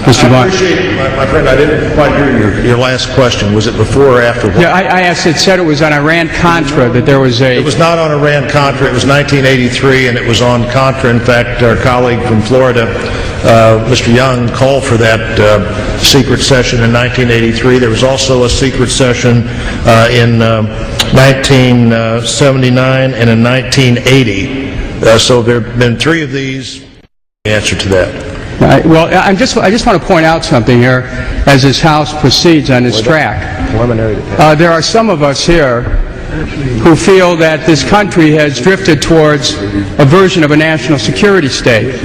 Mr. Blunt. I appreciate, my friend, I didn't quite hear your last question. Was it before or after what? Yeah, I asked, it said it was on Iran-Contra, that there was a... It was not on Iran-Contra. It was 1983, and it was on Contra. In fact, our colleague from Florida, Mr. Young, called for that secret session in 1983. There was also a secret session in 1979 and in 1980. So there have been 3 of these. The answer to that. Well, I just want to point out something here as this House proceeds on this track. There are some of us here who feel that this country has drifted towards a version of a national security state.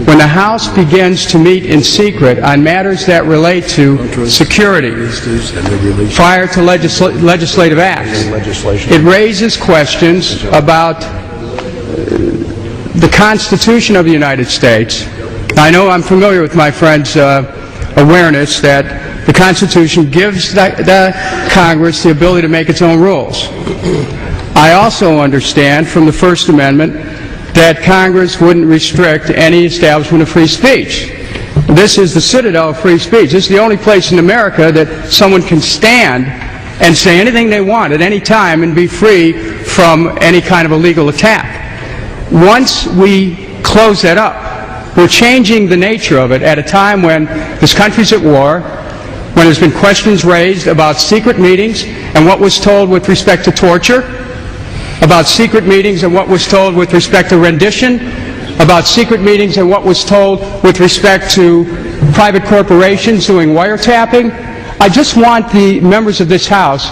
When the House begins to meet in secret on matters that relate to security, prior to legislative acts, it raises questions about the Constitution of the United States. I know I'm familiar with my friend's awareness that the Constitution gives the Congress the ability to make its own rules. I also understand from the First Amendment that Congress wouldn't restrict any establishment of free speech. This is the citadel of free speech. This is the only place in America that someone can stand and say anything they want at any time and be free from any kind of a legal attack. Once we close that up, we're changing the nature of it at a time when this country's at war, when there's been questions raised about secret meetings and what was told with respect to torture, about secret meetings and what was told with respect to rendition, about secret meetings and what was told with respect to private corporations doing wiretapping. I just want the members of this House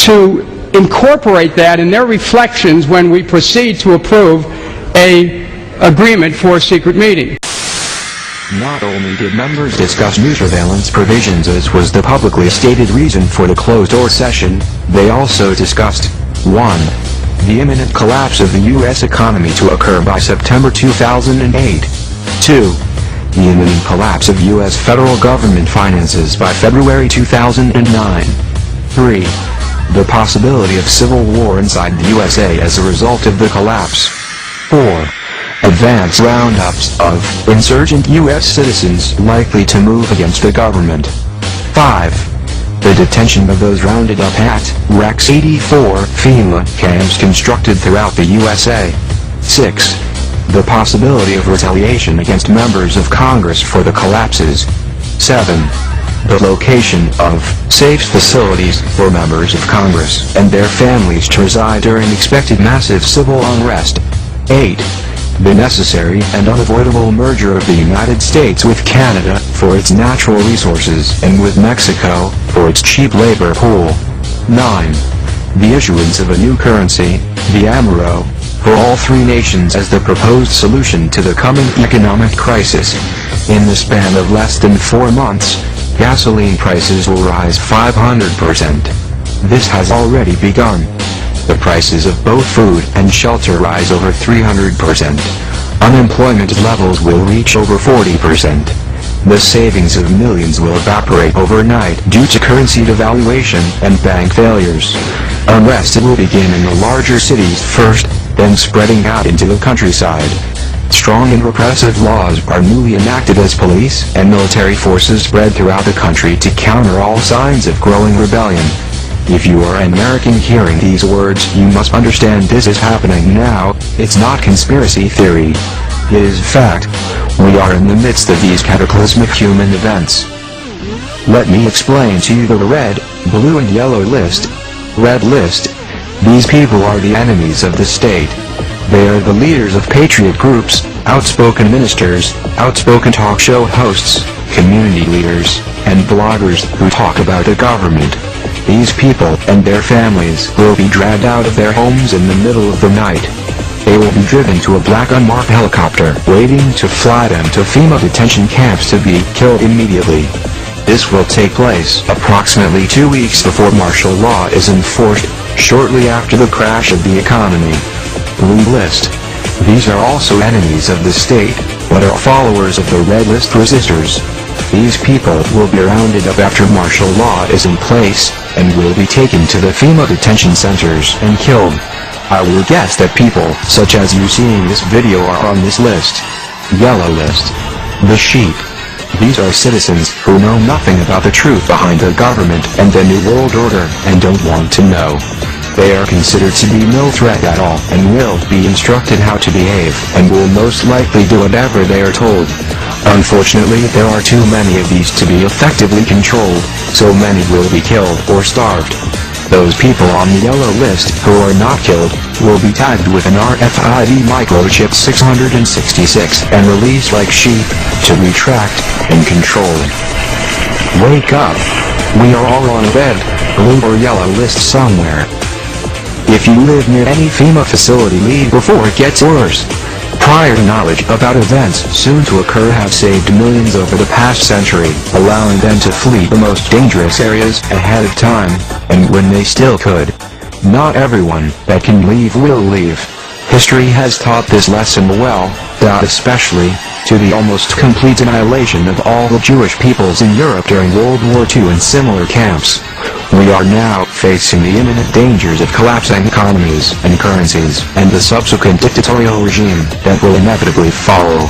to incorporate that in their reflections when we proceed to approve an agreement for a secret meeting. Not only did members discuss new surveillance provisions, as was the publicly stated reason for the closed-door session, they also discussed 1. The imminent collapse of the U.S. economy to occur by September 2008. 2. The imminent collapse of U.S. federal government finances by February 2009. 3. The possibility of civil war inside the USA as a result of the collapse. 4. Advance roundups of insurgent U.S. citizens likely to move against the government. 5. The detention of those rounded up at Rex 84 FEMA camps constructed throughout the USA. 6. The possibility of retaliation against members of Congress for the collapses. 7. The location of safe facilities for members of Congress and their families to reside during expected massive civil unrest. 8. The necessary and unavoidable merger of the United States with Canada for its natural resources and with Mexico for its cheap labor pool. 9. The issuance of a new currency, the Amero, for all 3 nations as the proposed solution to the coming economic crisis. In the span of less than 4 months, gasoline prices will rise 500%. This has already begun. The prices of both food and shelter rise over 300%. Unemployment levels will reach over 40%. The savings of millions will evaporate overnight due to currency devaluation and bank failures. Unrest will begin in the larger cities first, then spreading out into the countryside. Strong and repressive laws are newly enacted as police and military forces spread throughout the country to counter all signs of growing rebellion. If you are an American hearing these words, you must understand this is happening now. It's not conspiracy theory. It is fact. We are in the midst of these cataclysmic human events. Let me explain to you the red, blue and yellow list. Red list. These people are the enemies of the state. They are the leaders of patriot groups, outspoken ministers, outspoken talk show hosts, community leaders, and bloggers who talk about the government. These people and their families will be dragged out of their homes in the middle of the night. They will be driven to a black unmarked helicopter waiting to fly them to FEMA detention camps to be killed immediately. This will take place approximately 2 weeks before martial law is enforced, shortly after the crash of the economy. Blue list. These are also enemies of the state, but are followers of the red list resistors. These people will be rounded up after martial law is in place, and will be taken to the FEMA detention centers and killed. I will guess that people such as you seeing this video are on this list. Yellow list. The sheep. These are citizens who know nothing about the truth behind their government and the New World Order and don't want to know. They are considered to be no threat at all and will be instructed how to behave and will most likely do whatever they are told. Unfortunately, there are too many of these to be effectively controlled, so many will be killed or starved. Those people on the yellow list who are not killed will be tagged with an RFID microchip 666 and released like sheep to be tracked and controlled. Wake up! We are all on a red, blue or yellow list somewhere. If you live near any FEMA facility, leave before it gets worse. Prior knowledge about events soon to occur have saved millions over the past century, allowing them to flee the most dangerous areas ahead of time, and when they still could. Not everyone that can leave will leave. History has taught this lesson well, especially to the almost complete annihilation of all the Jewish peoples in Europe during World War II and similar camps. We are now facing the imminent dangers of collapsing economies and currencies, and the subsequent dictatorial regime that will inevitably follow.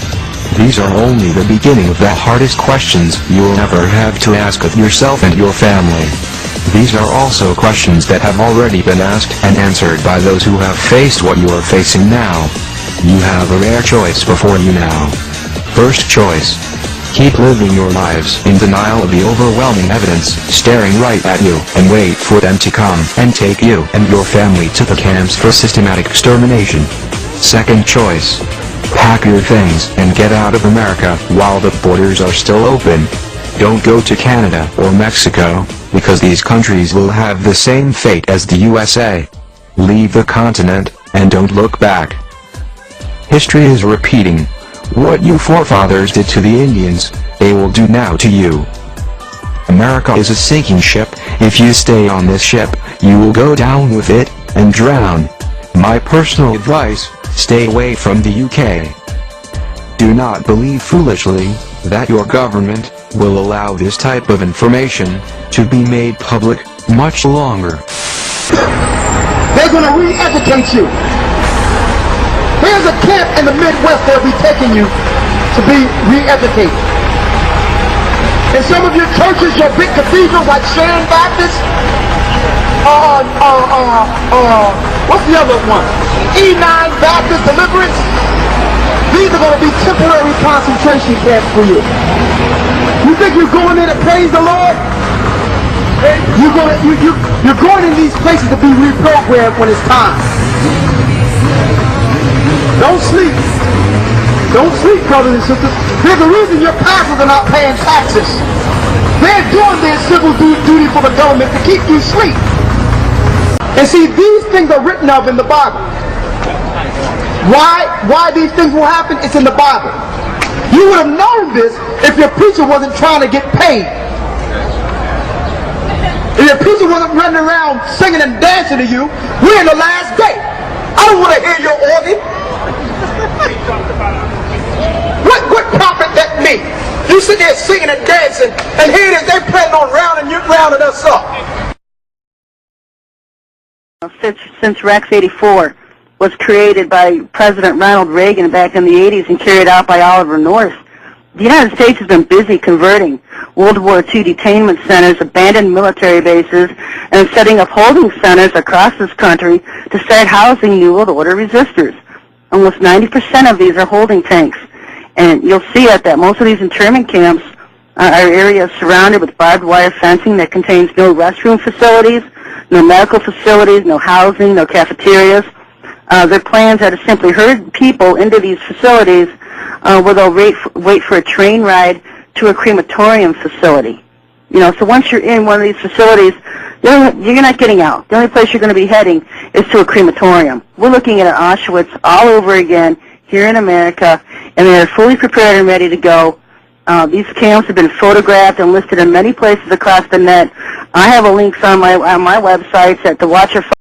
These are only the beginning of the hardest questions you will ever have to ask of yourself and your family. These are also questions that have already been asked and answered by those who have faced what you are facing now. You have a rare choice before you now. First choice. Keep living your lives in denial of the overwhelming evidence staring right at you and wait for them to come and take you and your family to the camps for systematic extermination. Second choice. Pack your things and get out of America while the borders are still open. Don't go to Canada or Mexico, because these countries will have the same fate as the USA. Leave the continent, and don't look back. History is repeating. What you forefathers did to the Indians, they will do now to you. America is a sinking ship. If you stay on this ship, you will go down with it, and drown. My personal advice, stay away from the UK. Do not believe foolishly that your government will allow this type of information to be made public much longer. They're going to re-educate you. Here's a camp in the Midwest they'll be taking you to be re-educated. In some of your churches, your big cathedrals like Sharon Baptist, what's the other one? E9 Baptist Deliverance. These are going to be temporary concentration camps for you. You think you're going in to praise the Lord? You're going in these places to be reprogrammed when it's time. Don't sleep. Don't sleep, brothers and sisters. There's a reason your pastors are not paying taxes. They're doing their civil duty for the government to keep you asleep. And see, these things are written of in the Bible. Why these things will happen? It's in the Bible. You would have known this if your preacher wasn't trying to get paid. If your preacher wasn't running around singing and dancing to you, we're in the last day. I don't want to hear your organ. What profit that me? You sit there singing and dancing, and here it is, they planning on rounding us up. Since Rex 84 was created by President Ronald Reagan back in the 80s and carried out by Oliver North, the United States has been busy converting World War II detainment centers, abandoned military bases, and setting up holding centers across this country to start housing New World Order resistors. Almost 90% of these are holding tanks. And you'll see that most of these internment camps are areas surrounded with barbed wire fencing that contains no restroom facilities, no medical facilities, no housing, no cafeterias. Their plans are to simply herd people into these facilities where they'll wait for a train ride to a crematorium facility. You know, so once you're in one of these facilities, you're not getting out. The only place you're going to be heading is to a crematorium. We're looking at an Auschwitz all over again here in America, and they're fully prepared and ready to go. These camps have been photographed and listed in many places across the net. I have links on my websites at the Watcher